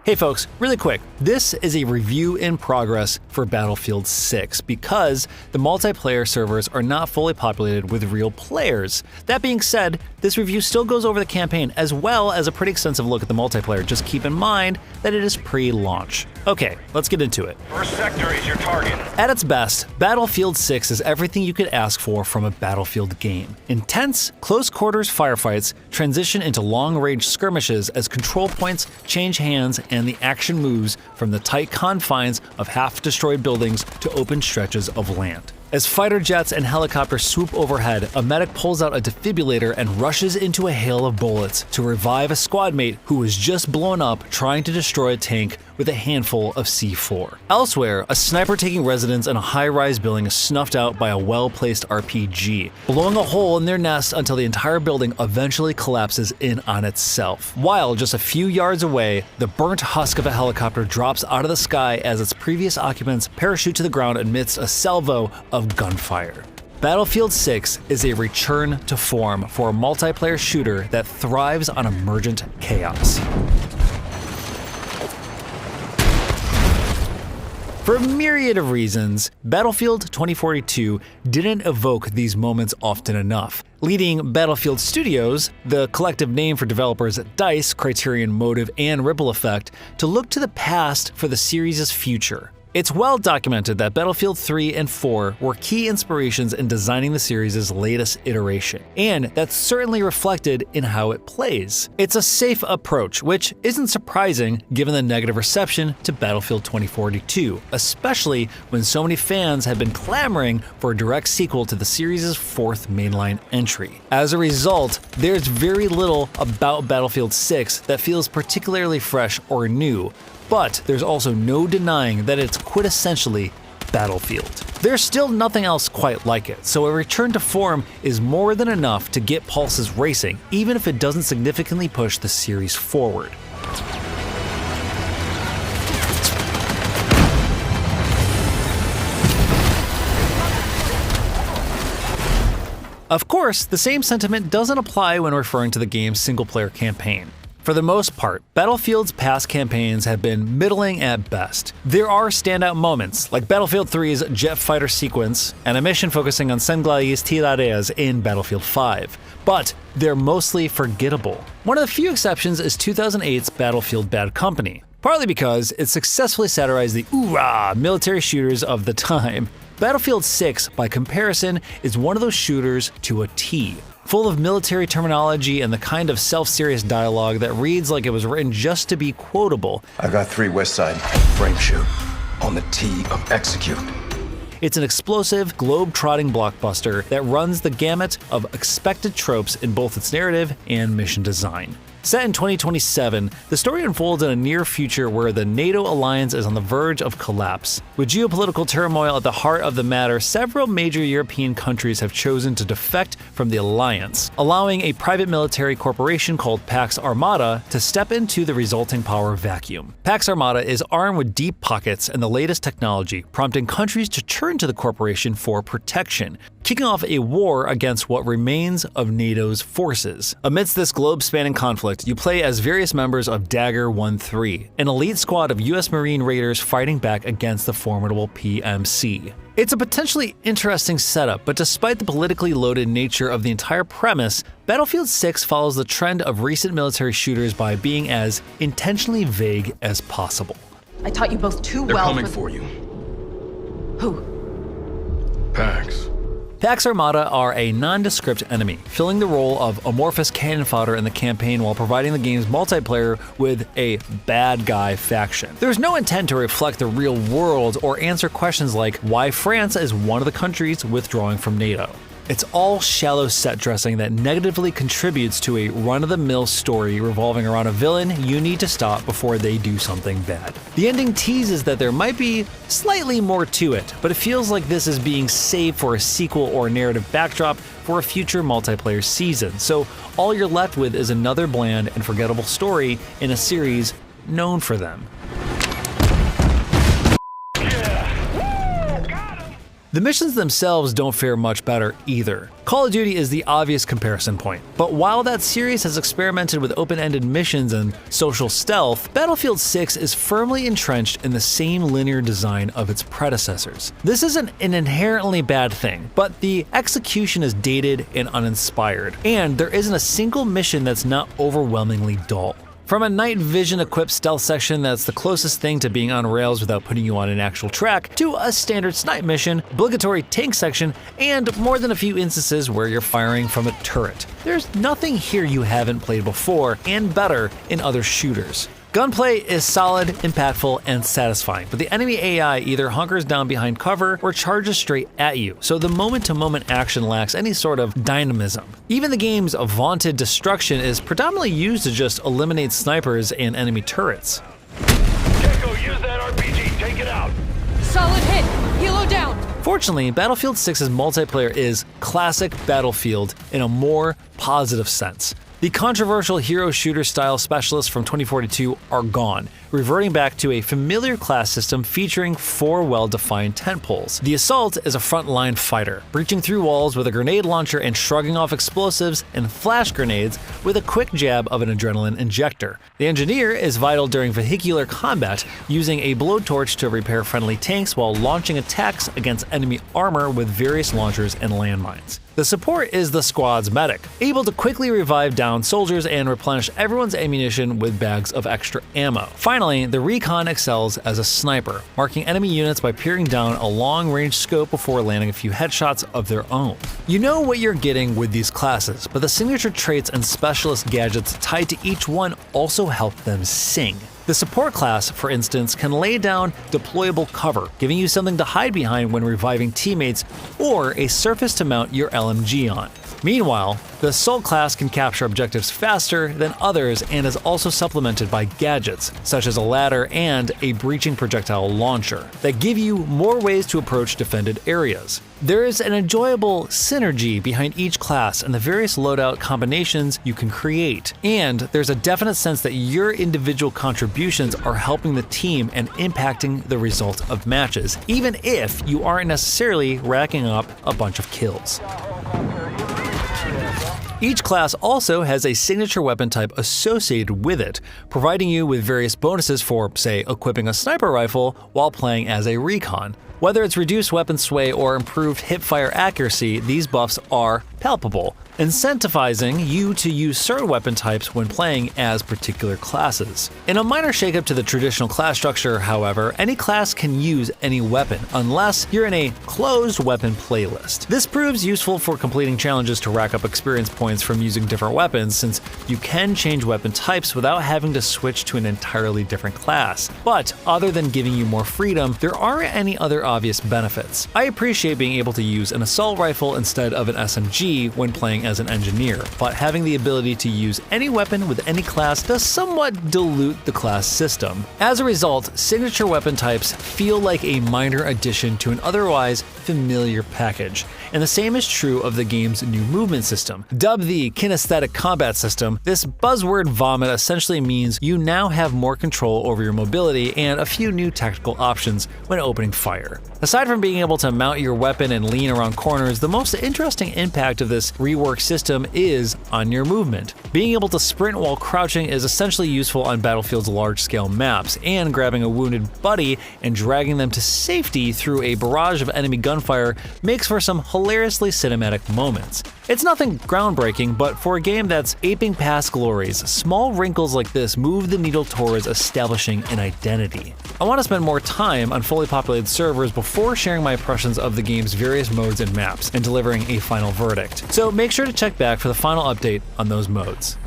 Hey folks, really quick, this is a review in progress for Battlefield 6 because the multiplayer servers are not fully populated with real players. That being said, this review still goes over the campaign as well as a pretty extensive look at the multiplayer. Just keep in mind that it is pre-launch. Okay, let's get into it. First sector is your target. At its best, Battlefield 6 is everything you could ask for from a Battlefield game. Intense, close-quarters firefights transition into long-range skirmishes as control points change hands and the action moves from the tight confines of half-destroyed buildings to open stretches of land. As fighter jets and helicopters swoop overhead, a medic pulls out a defibrillator and rushes into a hail of bullets to revive a squad mate who was just blown up trying to destroy a tank with a handful of C4. Elsewhere, a sniper taking residence in a high-rise building is snuffed out by a well-placed RPG, blowing a hole in their nest until the entire building eventually collapses in on itself. While just a few yards away, the burnt husk of a helicopter drops out of the sky as its previous occupants parachute to the ground amidst a salvo of gunfire. Battlefield 6 is a return to form for a multiplayer shooter that thrives on emergent chaos. For a myriad of reasons, Battlefield 2042 didn't evoke these moments often enough, leading Battlefield Studios, the collective name for developers at DICE, Criterion Motive, and Ripple Effect, to look to the past for the series' future. It's well documented that Battlefield 3 and 4 were key inspirations in designing the series' latest iteration, and that's certainly reflected in how it plays. It's a safe approach, which isn't surprising given the negative reception to Battlefield 2042, especially when so many fans have been clamoring for a direct sequel to the series' fourth mainline entry. As a result, there's very little about Battlefield 6 that feels particularly fresh or new, but there's also no denying that it's quintessentially Battlefield. There's still nothing else quite like it, so a return to form is more than enough to get pulses racing, even if it doesn't significantly push the series forward. Of course, the same sentiment doesn't apply when referring to the game's single-player campaign. For the most part, Battlefield's past campaigns have been middling at best. There are standout moments, like Battlefield 3's jet fighter sequence and a mission focusing on Senglay's tiraderas in Battlefield 5, but they're mostly forgettable. One of the few exceptions is 2008's Battlefield Bad Company, partly because it successfully satirized the oorah military shooters of the time. Battlefield 6, by comparison, is one of those shooters to a T, full of military terminology and the kind of self-serious dialogue that reads like it was written just to be quotable. I got 3 West Side, frame shoot, on the T of execute. It's an explosive, globe-trotting blockbuster that runs the gamut of expected tropes in both its narrative and mission design. Set in 2027, the story unfolds in a near future where the NATO alliance is on the verge of collapse. With geopolitical turmoil at the heart of the matter, several major European countries have chosen to defect from the alliance, allowing a private military corporation called Pax Armada to step into the resulting power vacuum. Pax Armada is armed with deep pockets and the latest technology, prompting countries to turn to the corporation for protection, kicking off a war against what remains of NATO's forces. Amidst this globe-spanning conflict, you play as various members of Dagger 1-3, an elite squad of US Marine raiders fighting back against the formidable PMC. It's a potentially interesting setup, but despite the politically loaded nature of the entire premise, Battlefield 6 follows the trend of recent military shooters by being as intentionally vague as possible. I taught you both too They're well. coming for you. Who? Pax. Pax Armada are a nondescript enemy, filling the role of amorphous cannon fodder in the campaign while providing the game's multiplayer with a bad guy faction. There's no intent to reflect the real world or answer questions like why France is one of the countries withdrawing from NATO. It's all shallow set dressing that negatively contributes to a run-of-the-mill story revolving around a villain you need to stop before they do something bad. The ending teases that there might be slightly more to it, but it feels like this is being saved for a sequel or narrative backdrop for a future multiplayer season, so all you're left with is another bland and forgettable story in a series known for them. The missions themselves don't fare much better either. Call of Duty is the obvious comparison point, but while that series has experimented with open-ended missions and social stealth, Battlefield 6 is firmly entrenched in the same linear design of its predecessors. This isn't an inherently bad thing, but the execution is dated and uninspired, and there isn't a single mission that's not overwhelmingly dull. From a night vision equipped stealth section that's the closest thing to being on rails without putting you on an actual track, to a standard snipe mission, obligatory tank section, and more than a few instances where you're firing from a turret. There's nothing here you haven't played before, and better in other shooters. Gunplay is solid, impactful, and satisfying, but the enemy AI either hunkers down behind cover or charges straight at you, so the moment-to-moment action lacks any sort of dynamism. Even the game's vaunted destruction is predominantly used to just eliminate snipers and enemy turrets. Gecko, use that RPG, take it out! Solid hit. Helo down. Fortunately, Battlefield 6's multiplayer is classic Battlefield in a more positive sense. The controversial hero shooter style specialists from 2042 are gone, reverting back to a familiar class system featuring 4 well-defined tentpoles. The Assault is a frontline fighter, breaching through walls with a grenade launcher and shrugging off explosives and flash grenades with a quick jab of an adrenaline injector. The Engineer is vital during vehicular combat, using a blowtorch to repair friendly tanks while launching attacks against enemy armor with various launchers and landmines. The Support is the squad's medic, able to quickly revive downed soldiers and replenish everyone's ammunition with bags of extra ammo. Finally, the Recon excels as a sniper, marking enemy units by peering down a long-range scope before landing a few headshots of their own. You know what you're getting with these classes, but the signature traits and specialist gadgets tied to each one also help them sing. The Support class, for instance, can lay down deployable cover, giving you something to hide behind when reviving teammates, or a surface to mount your LMG on. Meanwhile, the Assault class can capture objectives faster than others and is also supplemented by gadgets, such as a ladder and a breaching projectile launcher, that give you more ways to approach defended areas. There is an enjoyable synergy behind each class and the various loadout combinations you can create, and there's a definite sense that your individual contributions are helping the team and impacting the result of matches, even if you aren't necessarily racking up a bunch of kills. Each class also has a signature weapon type associated with it, providing you with various bonuses for, say, equipping a sniper rifle while playing as a recon. Whether it's reduced weapon sway or improved hip-fire accuracy, these buffs are palpable, incentivizing you to use certain weapon types when playing as particular classes. In a minor shakeup to the traditional class structure, however, any class can use any weapon, unless you're in a closed weapon playlist. This proves useful for completing challenges to rack up experience points from using different weapons, since you can change weapon types without having to switch to an entirely different class. But other than giving you more freedom, there aren't any other obvious benefits. I appreciate being able to use an assault rifle instead of an SMG when playing as an engineer, but having the ability to use any weapon with any class does somewhat dilute the class system. As a result, signature weapon types feel like a minor addition to an otherwise familiar package. And the same is true of the game's new movement system. Dubbed the Kinesthetic Combat System, this buzzword vomit essentially means you now have more control over your mobility and a few new tactical options when opening fire. Aside from being able to mount your weapon and lean around corners, the most interesting impact of this reworked system is on your movement. Being able to sprint while crouching is essentially useful on Battlefield's large-scale maps, and grabbing a wounded buddy and dragging them to safety through a barrage of enemy gunfire makes for some hilariously cinematic moments. It's nothing groundbreaking, but for a game that's aping past glories, small wrinkles like this move the needle towards establishing an identity. I want to spend more time on fully populated servers before sharing my impressions of the game's various modes and maps and delivering a final verdict, so make sure to check back for the final update on those modes.